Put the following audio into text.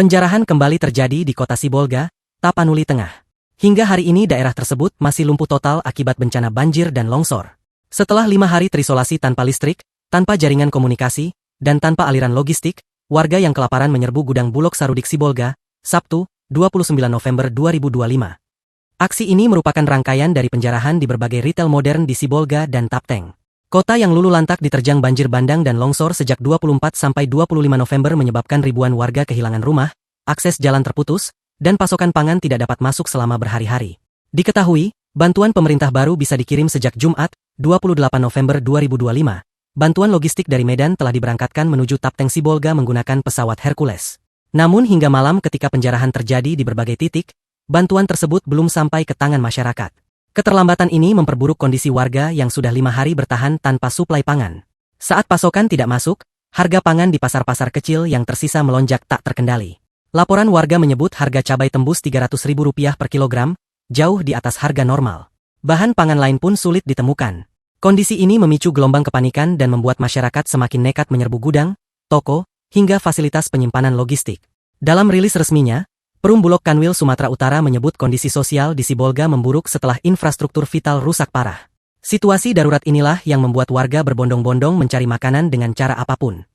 Penjarahan kembali terjadi di kota Sibolga, Tapanuli Tengah. Hingga hari ini daerah tersebut masih lumpuh total akibat bencana banjir dan longsor. Setelah 5 hari terisolasi tanpa listrik, tanpa jaringan komunikasi, dan tanpa aliran logistik, warga yang kelaparan menyerbu gudang Bulog Sarudik Sibolga, Sabtu, 29 November 2025. Aksi ini merupakan rangkaian dari penjarahan di berbagai retail modern di Sibolga dan Tapteng. Kota yang lulu lantak diterjang banjir bandang dan longsor sejak 24 sampai 25 November menyebabkan ribuan warga kehilangan rumah, akses jalan terputus, dan pasokan pangan tidak dapat masuk selama berhari-hari. Diketahui, bantuan pemerintah baru bisa dikirim sejak Jumat, 28 November 2025. Bantuan logistik dari Medan telah diberangkatkan menuju Tapteng Sibolga menggunakan pesawat Hercules. Namun hingga malam ketika penjarahan terjadi di berbagai titik, bantuan tersebut belum sampai ke tangan masyarakat. Keterlambatan ini memperburuk kondisi warga yang sudah 5 hari bertahan tanpa suplai pangan. Saat pasokan tidak masuk, harga pangan di pasar-pasar kecil yang tersisa melonjak tak terkendali. Laporan warga menyebut harga cabai tembus Rp300.000 per kilogram, jauh di atas harga normal. Bahan pangan lain pun sulit ditemukan. Kondisi ini memicu gelombang kepanikan dan membuat masyarakat semakin nekat menyerbu gudang, toko, hingga fasilitas penyimpanan logistik. Dalam rilis resminya, Perum Bulog Kanwil Sumatera Utara menyebut kondisi sosial di Sibolga memburuk setelah infrastruktur vital rusak parah. Situasi darurat inilah yang membuat warga berbondong-bondong mencari makanan dengan cara apapun.